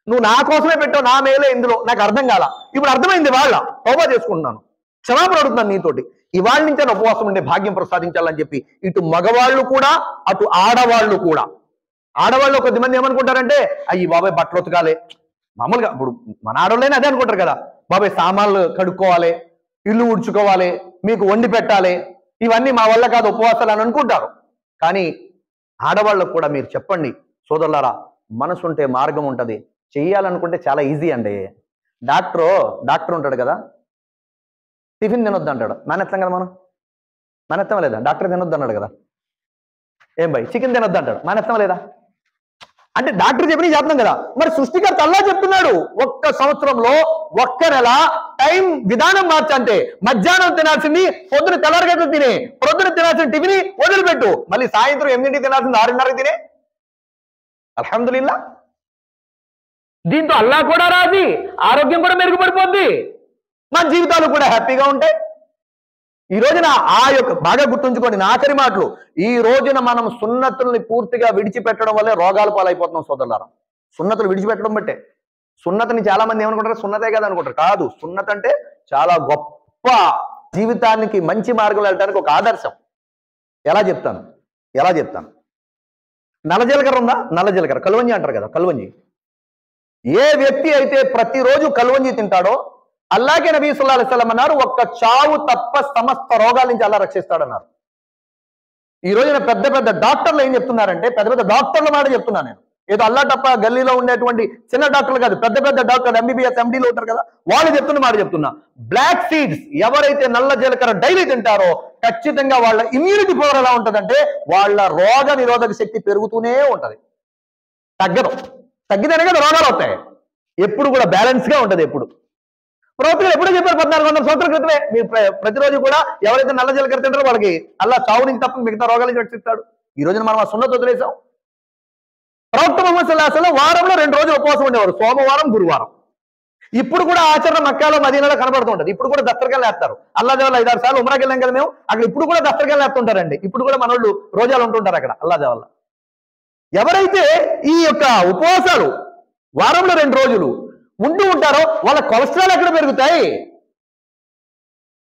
నువ్వు నా కోసమే పెట్టావు, నా మేలే ఇందులో, నాకు అర్థం కాల, ఇప్పుడు అర్థమైంది వాళ్ళ, తోబా చేసుకుంటున్నాను, క్షమాపణ అడుగుతున్నాను నీతోటి. ఇవాళ నుంచే ఉపవాసం ఉండే భాగ్యం ప్రసాదించాలని చెప్పి ఇటు మగవాళ్ళు కూడా అటు ఆడవాళ్ళు కూడా. ఆడవాళ్ళు కొద్దిమంది ఏమనుకుంటారంటే అయ్యి బాబాయ్ బట్టలు ఉతకాలి, మామూలుగా ఇప్పుడు మన ఆడవాళ్ళైనా అదే అనుకుంటారు కదా, బాబాయ్ సామాన్లు కడుక్కోవాలి, ఇల్లు ఉడ్చుకోవాలి, మీకు వండి పెట్టాలి, ఇవన్నీ మా వల్ల కాదు ఉపవాసాలు అని అనుకుంటారు. కానీ ఆడవాళ్ళకు కూడా మీరు చెప్పండి సోదరులారా, మనసు ఉంటే మార్గం ఉంటుంది, చెయ్యాలనుకుంటే చాలా ఈజీ అండి. డాక్టర్ ఉంటాడు కదా, టిఫిన్ తినొద్దు అంటాడు, మానేస్తాం కదా మనం, మానేస్తాం లేదా? డాక్టర్ తినొద్దు అన్నాడు కదా, ఏం భయ్ చికెన్ తినొద్దు అంటాడు, మానేస్తాం లేదా? అంటే డాక్టర్ చెప్పి చెప్తాం కదా. మరి సృష్టికర్త అల్లా చెప్తున్నాడు, ఒక్క సంవత్సరంలో ఒక్క నెల టైం విధానం మార్చంటే మధ్యాహ్నం తినాల్సింది పొద్దున తెల్లారగట్లు తినే, పొద్దున తినాల్సిన టిఫిన్ వదిలిపెట్టు, మళ్ళీ సాయంత్రం 8ంటికి తినాల్సింది 6:30కి తినే. అల్హమ్దులిల్లా, దీంతో అల్లా కూడా రాజీ, ఆరోగ్యం కూడా మెరుగుపడిపోద్ది, మన జీవితాలు కూడా హ్యాపీగా ఉంటాయి. ఈ రోజున ఆ యొక్క బాగా గుర్తుంచుకోండి నా ఆఖరి మాటలు, ఈ రోజున మనం సున్నతుల్ని పూర్తిగా విడిచిపెట్టడం వల్లే రోగాల పాలైపోతున్నాం సోదరులారా. సున్నతులు విడిచిపెట్టడం బట్టే. సున్నతిని చాలా మంది ఏమనుకుంటారు, సున్నతే కదా అనుకుంటారు. కాదు, సున్నత్ అంటే చాలా గొప్ప జీవితానికి మంచి మార్గంలో వెళ్ళడానికి ఒక ఆదర్శం. ఎలా చెప్తాను నల్ల జీలకర్ర ఉందా, నల్ల జీలకర్ర కల్వంజి అంటారు కదా, కల్వంజి. ఏ వ్యక్తి అయితే ప్రతిరోజు కల్వంజి తింటాడో అల్లాగే నబీ సల్లల్లాహు అలైహి వసల్లం అన్నారు, ఒక్క చావు తప్ప సమస్త రోగాల నుంచి అల్లా రక్షిస్తాడన్నారు. ఈ రోజున పెద్ద పెద్ద డాక్టర్లు ఏం చెప్తున్నారంటే, పెద్ద పెద్ద డాక్టర్ల మాట చెప్తున్నాను నేను, ఏదో అల్లా తప్ప గల్లీలో ఉండేటువంటి చిన్న డాక్టర్లు కాదు, పెద్ద పెద్ద డాక్టర్లు ఎంబీబీఎస్ ఎండీలు ఉంటారు కదా, వాళ్ళు చెప్తున్న మాట చెప్తున్నా. బ్లాక్ సీడ్స్ ఎవరైతే నల్ల జీలకర్ర డైలీ తింటారో ఖచ్చితంగా వాళ్ళ ఇమ్యూనిటీ పవర్ ఎలా ఉంటుందంటే వాళ్ళ రోగ నిరోధక శక్తి పెరుగుతూనే ఉంటది, తగ్గదు. తగ్గితేనే కదా రోగాలు వస్తాయి. ఎప్పుడు కూడా బ్యాలెన్స్ గా ఉంటది. ఎప్పుడు ప్రవక్తలు ఎప్పుడో చెప్పారు 1400 సంవత్సరాల క్రితమే, మీరు ప్రతిరోజు కూడా ఎవరైతే నల్ల జీలకర్ర తింటారో వాళ్ళకి అల్లా చావు నుంచి తప్ప మిగతా రోగాల నుంచి రక్షిస్తాడు. ఈ రోజున మనం ఆ సున్నత్ వదిలేసాం. ప్రవక్త ముహమ్మద్ సల్లల్లాహు అలైహి వసల్లం వారంలో 2 రోజులు ఉపవాసం ఉండేవారు, సోమవారం గురువారం. ఇప్పుడు కూడా ఆచరణ మక్కాలో మదీనాలో కనబడుతూ ఉంటుంది. ఇప్పుడు కూడా దస్తరకాలు వేస్తారు. అల్లా దేవాల 5-6 సార్లు ఉమ్రాకి వెళ్ళాం కదా మేము, అక్కడ ఇప్పుడు కూడా దస్తరకాలు వేస్తుంటారండి. ఇప్పుడు కూడా మనోళ్ళు రోజాలు ఉంటుంటారు అక్కడ అల్లా దేవాల. ఎవరైతే ఈ యొక్క ఉపవాసాలు వారంలో 2 రోజులు ఉంటూ ఉంటారో వాళ్ళ కొలెస్ట్రాల్ ఎక్కడ పెరుగుతాయి,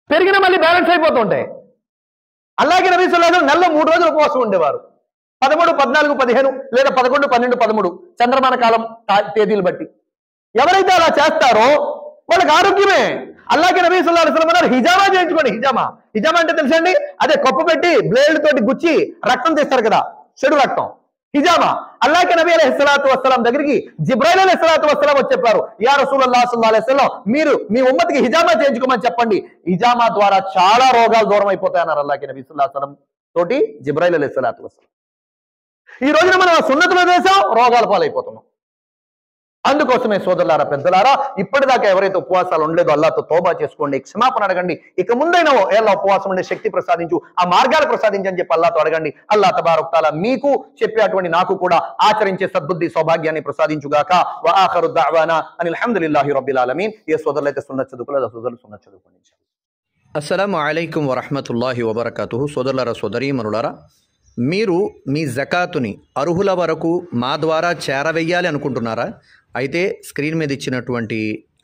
పెరిగిన మళ్ళీ బ్యాలెన్స్ అయిపోతూ ఉంటాయి. అలాగే నబీ సల్లల్లాహు అలైహి వసల్లం నెలలో 3 రోజులు ఉపవాసం ఉండేవారు, 13, 14, 15 లేదా 11, 12, 13 చంద్రమాన కాలం తేదీలు బట్టి. ఎవరైతే అలా చేస్తారో వాళ్ళకి ఆరోగ్యమే. అలాగే నబీ సల్లల్లాహు అలైహి వసల్లం అన్నారు, హిజామా చేయించుకోండి. హిజామా అంటే తెలుసండి, అదే కప్పు పెట్టి బ్లేడ్ తోటి గుచ్చి రక్తం తీస్తారు కదా, చెడు రక్తం, హిజామా. అల్లాహ్ నబీ అలైహిస్సలాతు వస్సలాం దగ్గరికి జిబ్రాయిల్ అలైహిస్సలాతు వస్సలాం వచ్చి చెప్పారు, యా రసూలుల్లాహ్ సల్లల్లాహు అలైహి వసల్లం, మీరు మీ ఉమ్మతికి హిజామా చేయించుకోమని చెప్పండి, హిజామా ద్వారా చాలా రోగాలు దూరం అయిపోతాయి అన్నారు అల్లాహ్ నబీ సల్లల్లాహు అలైహి వసల్లం తోటి జిబ్రాయిల్ అలైహిస్సలాతు వస్సలాం. ఈ రోజున మనం ఆ సున్నతులు వేసాం, రోగాల పాలైపోతున్నాం. అందుకోసమే సోదరులారా, పెద్దలారా, ఇప్పటిదాకా ఎవరైతే ఉపవాసాలు ఉండలేదో అల్లాహ్తో తోబా చేసుకోండి, క్షమాపణ అడగండి. ఇక ముందైనా ఎలా ఉపవాసం ఉండే శక్తి ప్రసాదించు, ఆ మార్గాలు ప్రసాదించు అని చెప్పి అల్లాహ్తో అడగండి. అల్లాహ్ తబారక్ తఆలా మీకు చెప్పేటువంటి నాకు కూడా ఆచరించే సద్బుద్ధి సౌభాగ్యాన్ని ప్రసాదించుగాక. వ ఆఖరు దఅవానా అనిల్ హమ్దులిల్లాహి రబ్బిల్ ఆలమీన్. ఏ సోదరులైతే సున్నత్ చదువుకోలేదో సోదరులు సున్నత్ చదువుకోండి. అస్సలాము అలైకుం వరహ్మతుల్లాహి వబరకాతుహు. సోదరులారా, సోదరీమణులారా, మీరు మీ జకాతుని అర్హుల వరకు మా ద్వారా చేరవేయాలి అనుకుంటున్నారా? అయితే స్క్రీన్ మీద ఇచ్చినటువంటి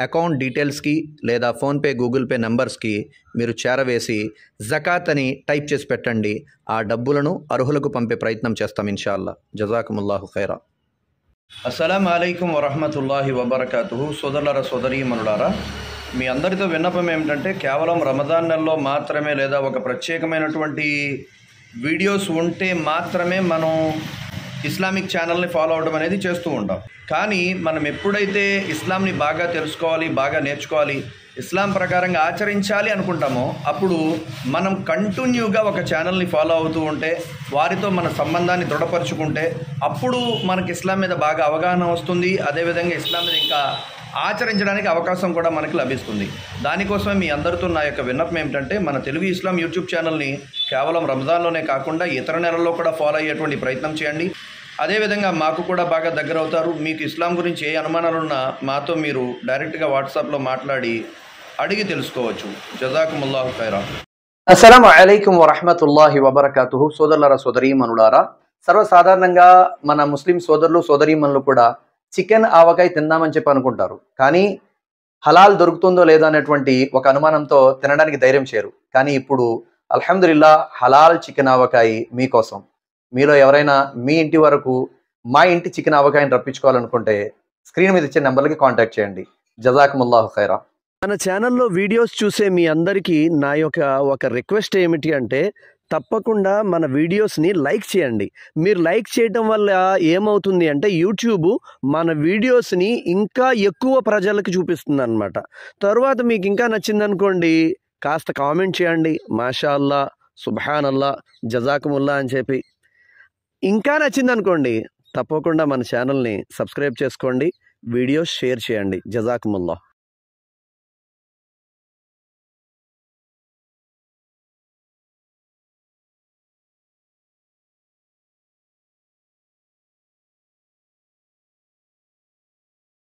అకౌంట్ డీటెయిల్స్కి లేదా ఫోన్పే, గూగుల్ పే నెంబర్స్కి మీరు చేరవేసి జకాత్ అని టైప్ చేసి పెట్టండి. ఆ డబ్బులను అర్హులకు పంపే ప్రయత్నం చేస్తాం ఇన్షాల్లా. జజాకుముల్లాహు ఖైరా. అస్సలాము అలైకుం వరహ్మతుల్లాహి వబరకాతుహు. సోదరులారా, సోదరీమణులారా, మీ అందరితో విన్నపం ఏమిటంటే, కేవలం రమదాన్ నెలలో మాత్రమే లేదా ఒక ప్రత్యేకమైనటువంటి వీడియోస్ ఉంటే మాత్రమే మనం ఇస్లామిక్ ఛానల్ని ఫాలో అవడం అనేది చేస్తూ ఉంటాం. కానీ మనం ఎప్పుడైతే ఇస్లాంని బాగా తెలుసుకోవాలి, బాగా నేర్చుకోవాలి, ఇస్లాం ప్రకారంగా ఆచరించాలి అనుకుంటామో అప్పుడు మనం కంటిన్యూగా ఒక ఛానల్ని ఫాలో అవుతూ ఉంటే, వారితో మన సంబంధాన్ని దృఢపరుచుకుంటే అప్పుడు మనకి ఇస్లాం మీద బాగా అవగాహన వస్తుంది. అదేవిధంగా ఇస్లాం మీద ఇంకా ఆచరించడానికి అవకాశం కూడా మనకి లభిస్తుంది. దానికోసమే మీ అందరితో నా యొక్క విన్నపం ఏమిటంటే, మన తెలుగు ఇస్లాం యూట్యూబ్ ఛానల్ని కేవలం రంజాన్లోనే కాకుండా ఇతర నెలల్లో కూడా ఫాలో అయ్యేటువంటి ప్రయత్నం చేయండి. అదేవిధంగా మాకు కూడా బాగా దగ్గర అవుతారు. మీకు ఇస్లాం గురించి ఏ అనుమానాలున్నా మాతో మీరు డైరెక్ట్గా వాట్సాప్లో మాట్లాడి అడిగి తెలుసుకోవచ్చు. జజాకుముల్లాహు ఖైరా. అస్సలాము అలైకుం వరహ్మతుల్లాహి వబరకాతుహు. సోదరులారా సోదరీమణులారా, సర్వసాధారణంగా మన ముస్లిం సోదరులు సోదరీమణులు కూడా చికెన్ ఆవకాయ తిందామని చెప్పి అనుకుంటారు. కానీ హలాల్ దొరుకుతుందో లేదో అనేటువంటి ఒక అనుమానంతో తినడానికి ధైర్యం చేయరు. కానీ ఇప్పుడు అల్హమ్దులిల్లా హలాల్ చికెన్ ఆవకాయ మీకోసం. మీలో ఎవరైనా మీ ఇంటి వరకు మా ఇంటి చికెన్ ఆవకాయని రప్పించుకోవాలనుకుంటే స్క్రీన్ మీద ఇచ్చే నెంబర్లకి కాంటాక్ట్ చేయండి. జజాకుముల్లాహు ఖైరా. మన ఛానల్లో వీడియోస్ చూసే మీ అందరికీ నా యొక్క ఒక రిక్వెస్ట్ ఏమిటి అంటే, తప్పకుండా మన వీడియోస్ని లైక్ చేయండి. మీరు లైక్ చేయటం వల్ల ఏమవుతుంది అంటే యూట్యూబ్ మన వీడియోస్ని ఇంకా ఎక్కువ ప్రజలకు చూపిస్తుంది అనమాట. తర్వాత మీకు ఇంకా నచ్చిందనుకోండి, కాస్త కామెంట్ చేయండి, మాషా అల్లా, సుబ్హానల్లా, జజాకుముల్లా అని చెప్పి. ఇంకా నచ్చిందనుకోండి, తప్పకుండా మన ఛానల్ని సబ్స్క్రైబ్ చేసుకోండి, వీడియోస్ షేర్ చేయండి. జజాకుముల్లా.